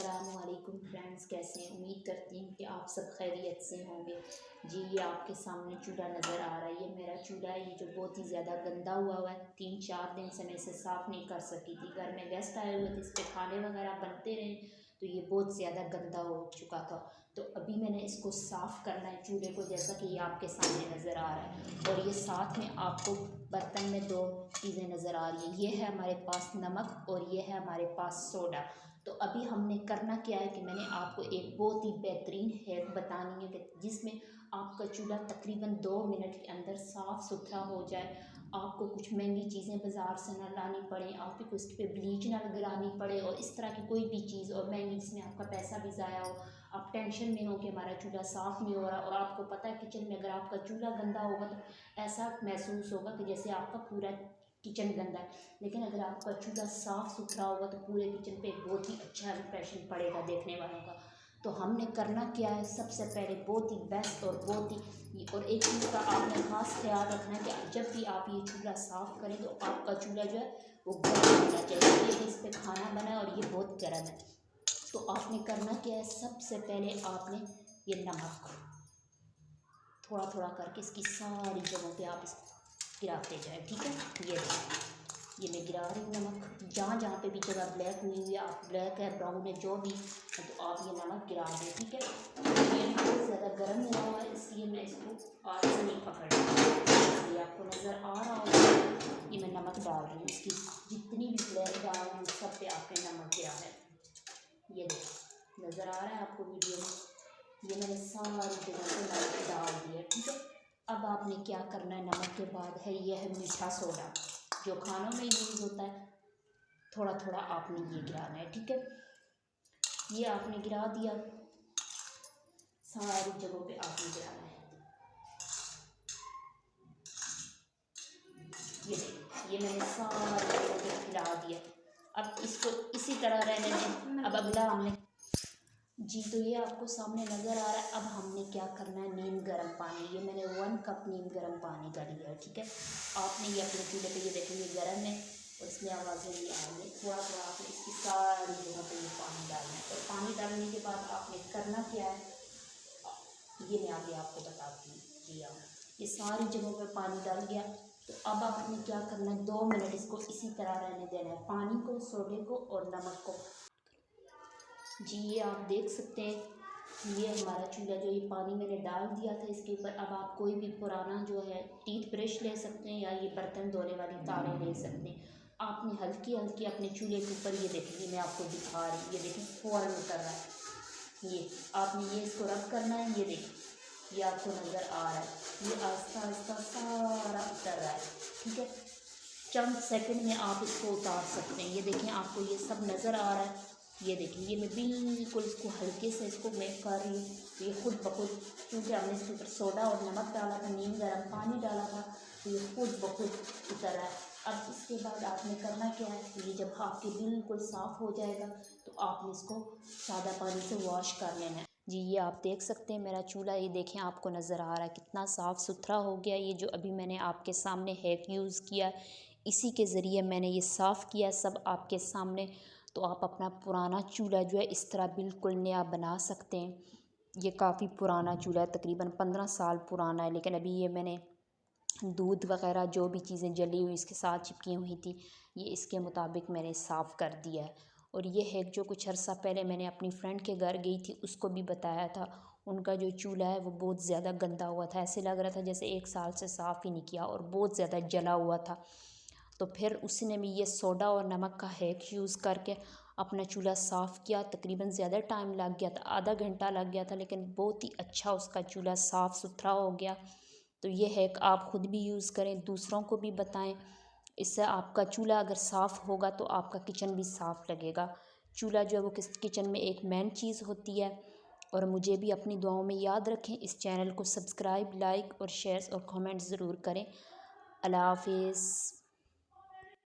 अस्सलामुअलैकुम फ्रेंड्स, कैसे हैं? उम्मीद करती हूँ कि आप सब खैरियत से होंगे। जी, ये आपके सामने चूल्हा नज़र आ रहा है। ये मेरा चूल्हा है, ये जो बहुत ही ज़्यादा गंदा हुआ है। 3-4 दिन से मैं इसे साफ़ नहीं कर सकी थी। घर में गेस्ट आए हुए थे, इस पर खाने वगैरह बनते रहे तो ये बहुत ज़्यादा गंदा हो चुका था। तो अभी मैंने इसको साफ़ करना है चूल्हे को, जैसा कि ये आपके सामने नज़र आ रहा है। और ये साथ में आपको बर्तन में 2 चीज़ें नज़र आ रही हैं। ये है हमारे पास नमक और ये है हमारे पास सोडा। तो अभी हमने करना क्या है कि मैंने आपको एक बहुत ही बेहतरीन हैक बतानी है कि जिसमें आपका चूल्हा तकरीबन 2 मिनट के अंदर साफ़ सुथरा हो जाए। आपको कुछ महंगी चीज़ें बाज़ार से ना लानी पड़े, आपको उस पर ब्लीच ना लगानी पड़े और इस तरह की कोई भी चीज़ और महंगी जिसमें आपका पैसा भी ज़ाया हो। आप टेंशन में हो कि हमारा चूल्हा साफ़ नहीं हो रहा और आपको पता है किचन में अगर आपका चूल्हा गंदा होगा तो ऐसा महसूस होगा कि जैसे आपका पूरा किचन गंदा है। लेकिन अगर आपका चूल्हा साफ़ सुथरा होगा तो पूरे किचन पे एक बहुत ही अच्छा इंप्रेशन पड़ेगा देखने वालों का। तो हमने करना क्या है, सबसे पहले बहुत ही बेस्ट और बहुत ही और एक चीज़ का आपने ख़ास ख्याल रखना है कि जब भी आप ये चूल्हा साफ़ करें तो आपका चूल्हा जो है वो गर्म होना चाहिए। ये इस पर खाना बना है और ये बहुत गर्म है। तो आपने करना क्या है, सबसे पहले आपने ये नमक थोड़ा थोड़ा करके इसकी सारी जगहों पे आप इसको गिराते जाए, ठीक है। ये मैं गिरा रही हूँ नमक। जहाँ जहाँ पे भी जगह ब्लैक हुई हुई है, आप ब्लैक है ब्राउन है जो भी है, तो आप ये नमक गिरा दें, ठीक है। ये बहुत ज़्यादा गर्म हुआ है इसलिए मैं इसको हाथ से नहीं पकड़ रही। ये आपको नज़र आ रहा होगा, ये मैं नमक डाल रही हूँ। इसकी जितनी भी ब्लैक डाल रही हूँ सब पे आपने नमक गिरा है। ये देखो नज़र आ रहा है आपको वीडियो में, ये मैंने सारी जगह पे नमक डाल दिया, ठीक है। अब आपने क्या करना है, नमक के बाद है ये है मीठा सोडा जो खानों में यूज़ होता है। थोड़ा थोड़ा आपने ये गिराना है, ठीक है। ये आपने गिरा दिया, सारी जगहों पे आपने गिराना है। ये मैंने सारी जगहों पे गिरा दिया। अब इसको इसी तरह रहने दें। अब अगला हमने जी, तो ये आपको सामने नज़र आ रहा है। अब हमने क्या करना है, नीम गर्म पानी, ये मैंने 1 कप नीम गर्म पानी का लिया है, ठीक है। आपने ये अपने चूल्हे पे ये देखें ये गर्म है और इसमें आवाज़ें नहीं आ रही है। थोड़ा थोड़ा आपने इसकी सारी जगहों पे ये पानी डालना है। और पानी डालने के बाद आपने करना क्या है, ये मैं आगे आपको बताती हूँ। जी हाँ, ये सारी जगहों पर पानी डाल गया। तो अब आपने क्या करना है, 2 मिनट इसको इसी तरह रहने देना है, पानी को, सोडे को और नमक को। जी, ये आप देख सकते हैं, ये हमारा चूल्हा जो ये पानी मैंने डाल दिया था इसके ऊपर। अब आप कोई भी पुराना जो है टीथ ब्रश ले सकते हैं या ये बर्तन धोने वाली तारें ले सकते हैं। आपने हल्की हल्की अपने चूल्हे के ऊपर, ये देखिए मैं आपको दिखा रही हूँ, ये देखिए फ़ौरन उतर रहा है। ये आपने ये इसको रब करना है, ये देखिए ये आपको नज़र आ रहा है, ये आहिस्ता आहिस्ता सारा उतर रहा है, ठीक है। चंद सेकंड में आप इसको उतार सकते हैं। ये देखें आपको ये सब नज़र आ रहा है। ये देखिए ये मैं बिल्कुल इसको हल्के से इसको मैं कर रही हूँ, ये खुद ब खुद, क्योंकि हमने इसके ऊपर सोडा और नमक डाला था, नीम गर्म पानी डाला था, तो ये खुद ब खुद उतर रहा है। अब इसके बाद आपने करना क्या है, ये जब आपके बिल्कुल साफ़ हो जाएगा तो आपने इसको सादा पानी से वॉश कर लेना है। जी, ये आप देख सकते हैं मेरा चूल्हा, ये देखें आपको नज़र आ रहा है कितना साफ़ सुथरा हो गया। ये जो अभी मैंने आपके सामने हैक यूज़ किया, इसी के ज़रिए मैंने ये साफ़ किया सब आपके सामने। तो आप अपना पुराना चूल्हा जो है इस तरह बिल्कुल नया बना सकते हैं। ये काफ़ी पुराना चूल्हा है, तकरीबन 15 साल पुराना है, लेकिन अभी ये मैंने दूध वग़ैरह जो भी चीज़ें जली हुई इसके साथ चिपकी हुई थी, ये इसके मुताबिक मैंने साफ़ कर दिया है। और ये हैक जो कुछ अर्सा पहले मैंने अपनी फ्रेंड के घर गई थी उसको भी बताया था। उनका जो चूल्हा है वो बहुत ज़्यादा गंदा हुआ था, ऐसे लग रहा था जैसे 1 साल से साफ़ ही नहीं किया और बहुत ज़्यादा जला हुआ था। तो फिर उसने भी ये सोडा और नमक का हैक यूज़ करके अपना चूल्हा साफ़ किया। तकरीबन ज़्यादा टाइम लग गया था, आधा घंटा लग गया था, लेकिन बहुत ही अच्छा उसका चूल्हा साफ़ सुथरा हो गया। तो ये हैक आप ख़ुद भी यूज़ करें, दूसरों को भी बताएं। इससे आपका चूल्हा अगर साफ़ होगा तो आपका किचन भी साफ़ लगेगा। चूल्हा जो है वो किचन में एक मेन चीज़ होती है। और मुझे भी अपनी दुआओं में याद रखें। इस चैनल को सब्सक्राइब, लाइक और शेयर और कमेंट ज़रूर करें। अल्लाह हाफ़िज़।